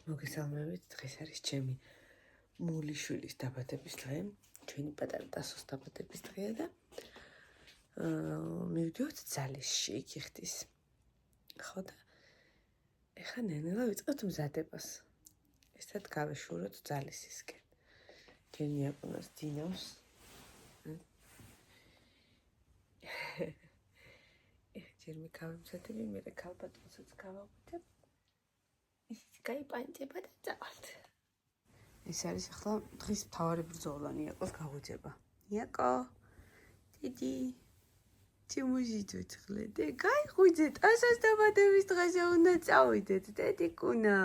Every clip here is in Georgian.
მოგესალმებით, დღეს არის ჩემი მულიშვილის დაბადების დღე, ჩვენი პატარა ტასოს დაბადების დღეა და მივდივართ ძალისში იქ იხდის. ხო და ეხლა ნენელა ვიწყებთ მზადებას. ესეთ გავეშუროთ ძალისისკენ. ჩვენ იაპონას დინავს. ჯერ მიკავემზადები, მერე ქალბატონსაც გავაღვიძებ. ისიც გაიპანჭება და წავალთ. ეს არის ახლა დღის მთავარი ბრძოლა ნიაკოს გაღვიძება. ნიაკო, დიდი, ჩემოჟიძვით ხლე, გაიღვიძეთ, ასას დაბადების დღეზე უნდა წავიდეთ, დედიკუნა.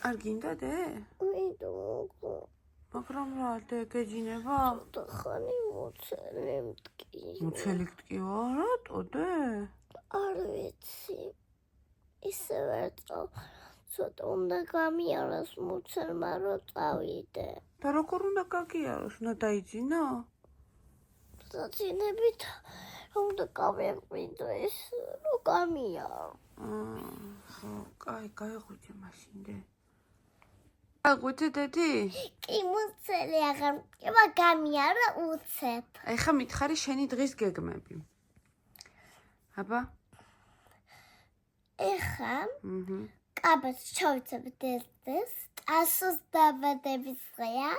არ გინდა დე? მიდო. მაგრამ რა დე გეჯინება? ხანი მოცელი მტკი. მოცელი მტკივა, რატო დე? არ ვიცი. ისე ვერწო. ცოტა უნდა გამიაროს მოცელმა რომ წავიდე. და როგორ უნდა გაგიაროს? უნდა დაიძინო? დაწინებით უნდა გავეყვიდო ის რომ გამიარო. ხო, გაიღვიძე მაშინ დე. გაიღვიძე დედი? კი მოცელი აღარ მტკივა გამიარო უცებ. ეხა მითხარი შენი დღის გეგმები. აბა? ეხა კაბას ჩავიცებთ ეს ტასოს დაბადების დღეა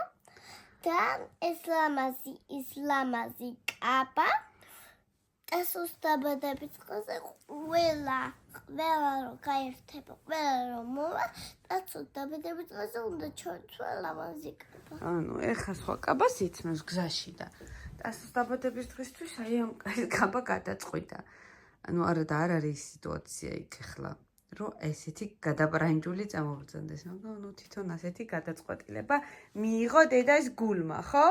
და ეს ლამაზი კაბა ტასოს დაბადების დღეზე ყველა რომ გაერთება, ყველა რომ მოვა, ტასოს დაბადების დღეზე უნდა ჩავიცვა ლამაზი კაბა. ანუ ეხა სხვა კაბას იცმევს გზაში და ტასოს დაბადების დღისთვის აი ამ კაბა გადაწყვიტა. ანუ არა და არ არის სიტუაცია იქ ახლა, რომ ესეთი გადაბრანჯული წამოვბრძანდეს, მაგრამ ნუ თვითონ ასეთი გადაწყვეტილება მიიღო დედას გულმა, ხო?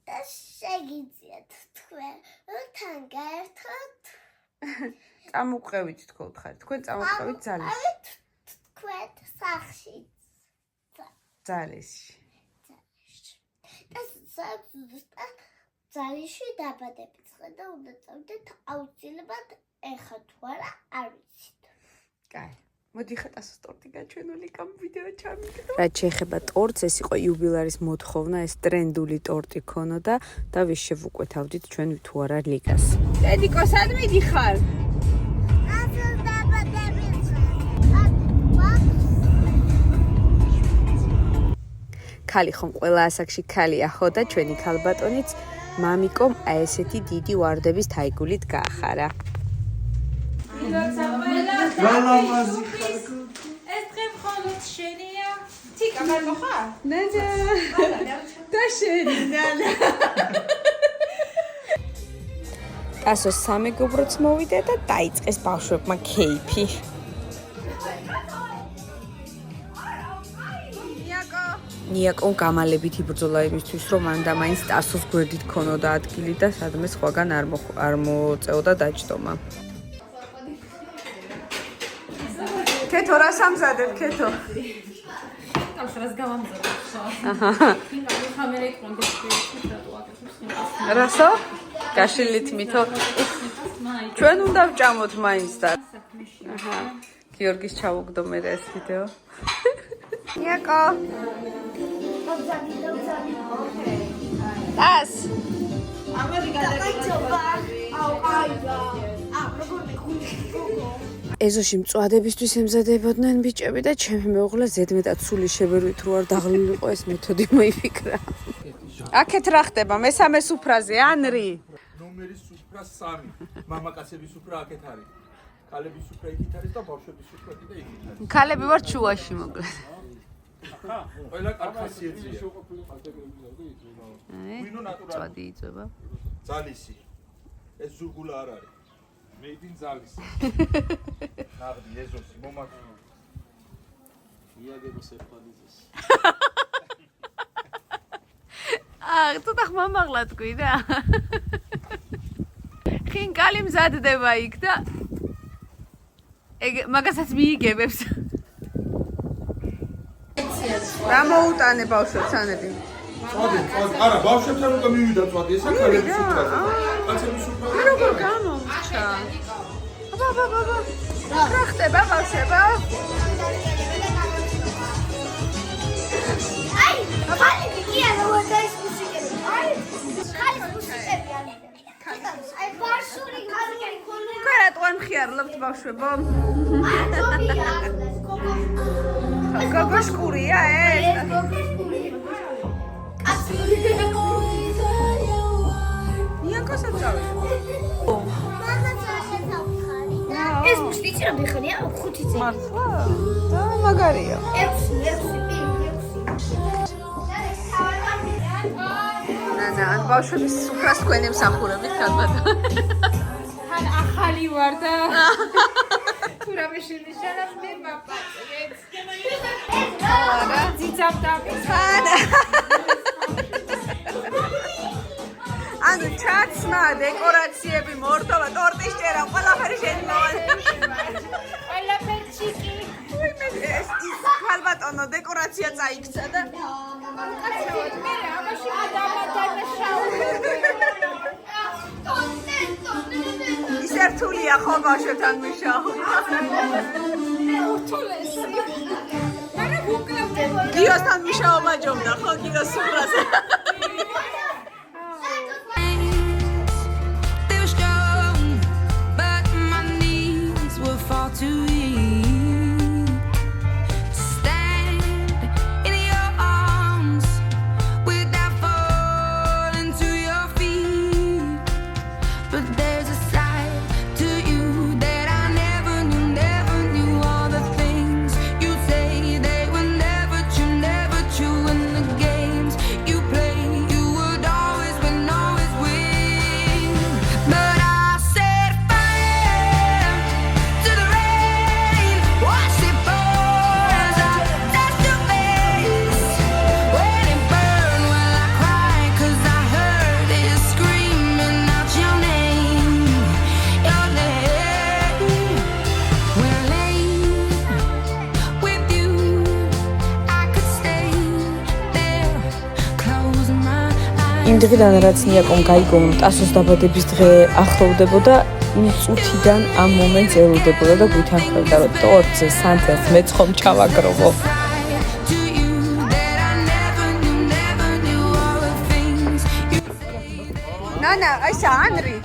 და შეგიძლიათ თქვენ, რომ თან გაერთოთ. წამოყევით თქო ხარ, თქვენ წამოყევით ძალისში. თქვენ სახში. ძალისში. და საერთოდ ძალისში დაბადების დღე და უნდა წავიდეთ აუცილებლად ეხა თუ არა არ ვიცით. კაი. მოდი ხა ტასოს ტორტი გაჩვენული კამ ვიდეო ჩამიგდო. რაც შეეხება ტორტს, ეს იყო იუბილარის მოთხოვნა, ეს ტრენდული ტორტი ქონოდა და ვის შევუკვეთავდით ჩვენ თუ არა ლიგას. დედიკო, სად მიდიხარ? ტასოს დაბადების დღე. ქალი ხომ ყველა ასაკში ქალია, ხო და ჩვენი ქალბატონიც მამიკომ ესეთი დიდი ვარდების თაიგულით გაახარა. გალამაზი ხარ. ეს დღე მხოლოდ შენია. თიკა მაგო ხარ? ნანა. და შენი ნანა. ტასოს სამეგობროც მოვიდა და დაიწყეს ბავშვებმა ქეიფი. ნიაკომ გამალებით იბრძოლა იმისთვის, რომ მან და მაინც ტასოს გვერდით ქონოდა ადგილი და სადმე სხვაგან არ მოწეოდა დაჯდომა. ქეთო რა სამზადებ, ქეთო? კავშირას გავამზადებ. რასო? გაშილით მითო? ჩვენ უნდა ვჭამოთ მაინც და. გიორგის ჩავუგდო მე ეს ვიდეო. ნიაკო. ტას. ეზოში მწვადებისთვის ემზადებოდნენ ბიჭები და ჩემი მეუღლე ზედმეტად სული შებერვით რო არ დაღლილიყო ეს მეთოდი მოიფიქრა. აქეთ რა ხდება? მესამე სუფრაზე, ანრი. ნომერი სუფრა 3. მამაკაცების სუფრა აქეთ არის. ქალების სუფრა იქით არის და ბავშვების სუფრა კიდე იქით არის. ქალები ვარ ჩუაში მოკლედ. ყველა კარხასიეცია. ვინო ნატურალი. წვადი იწובה. ძალისი. ეს ზუგულა არ არის. მეიდინ ძალისი. ნაღდი ეზოსი მომაკვდა. იაგებს ეფალიძეს. თუ დახმამაღლა თქვი და. ხინკალი მზადდება იქ და ეგ მაგასაც მიიგებებს. რა მოუტანე ბავშვებს ანები? წვადი, არა, ბავშვებთან უკვე მივიდა წვადი, ესა ქალების სუფრაზე. კაცების სუფრაზე. როგორ გამომრჩა? რა ხდება ბავშვებო? აი, ხალი გია რა დაის მუსიკები. აი, ხალი მუსიკები არის. აი, ბარსული ხალი ქონდა. კარატყვან ხიარლებთ ბავშვებო? აი, ჯობია. გოგოშკურია ეს? ნიაკოსაც წავიდა. ეს მუსიკი რა მიხარია? 5 წელი. მართლა? და მაგარია. 6. ან ბავშვების სუფრას თქვენი მსახურებით გადმადა. თან ახალი ვარ და თუ რამე შენიშალა მე მაპაწეთ. არა, ძიძამ დაფიქრა. ანუ ჩაცმა, დეკორაციები, მორთვა, ტორტის ჭერა, ყველაფერი შეიმოვალი. ყველაფერი ჩიკი. ეს ხალბატონო დეკორაცია წაიქცა და კაცრავად მე ამაში დამადაშაულე. ისე რთულია ხო ბავშვებთან მუშაობა. ურთულესი. მაგრამ უკლავდება. გიოსთან მუშაობა ჯობდა ხო გიოს სუფრაზე. იმ დღიდან რაც ნიაკომ გაიგო რომ ტასოს დაბადების დღე ახლოვდებოდა იმ წუთიდან ამ მომენტს ელოდებოდა და გვითანხმებდა რომ ტორტზე სანთელს მეც ხომ ჩავაგროვო ნანა ეს ანრი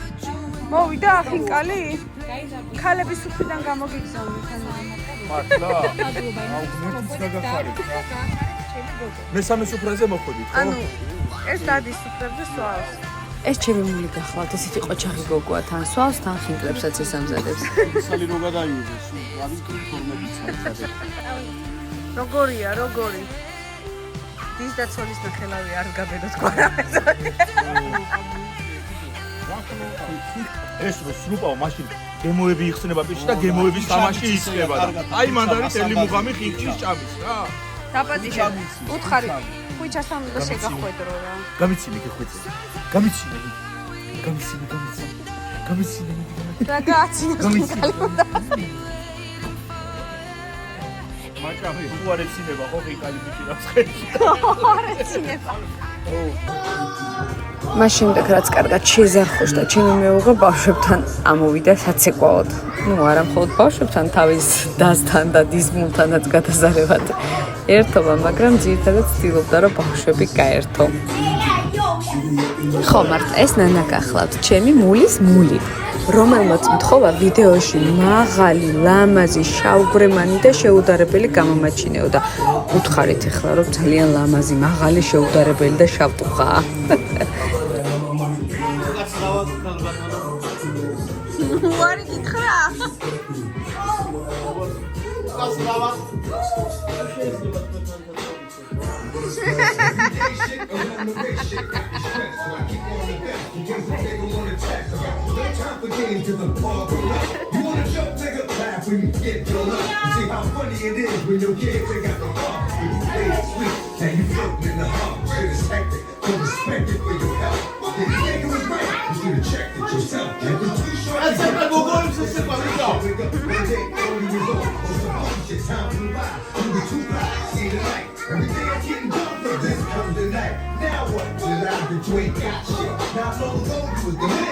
მოვიდა ახინკალი ქალების სუფრიდან გამოგიგზავნით მართლა? აუ მეთქს გაგახარეთ რა. მესამე სუფრაზე მოხვედით ხო? ანუ ეს დადის სუფრებზე სვავს. ეს ჩემი მული გახლავთ ესეთი ყოჩაღი გოგოა თან სვავს თან ხინკლებსაც ესამზადებს სალი რო გადაიუზეს არის ფორმებიც როგორია როგორი დის და ცოლის ნახელავი არ გაბედოთ ყურამეზე ეს რო სრუპაო მაშინ გემოები იხსნება პირში და გემოების თამაში იწყება და აი მანდ არის ელი მუღამი ხინჭის ჭამის რა დაპატიჟე უთხარი ხუჩასთან უნდა შეგახვედრო რა გამიცინე გეხვეწე გამიცინე რა გააცინოს მაჭავი უარეცინება ხო ხიკალი მიტირავს ხელში არ ეცინება მას შემდეგ რაც კარგად შეზარხოს და ჩემი მეუღლე ბავშვებთან ამოვიდა საცეკვაოდ ну არა მხოლოდ ბავშვებთან თავის დასთან და დისმულთანაც გადაზარებად ერთობა მაგრამ ძირითადად ცდილობდა რომ ბავშვები გაერთო ხო მარტო ეს ნანა გახლავთ ჩემი მულის მული რომელმაც მთხოვა ვიდეოში მაღალი ლამაზი შავგვრემანი და შეუდარებელი გამომაჩინეოდა უთხარით ახლა რომ ძალიან ლამაზი მაღალი შეუდარებელი და შავტუხაა უარი გითხრა Now what? Did I between got shit? Not long ago you was the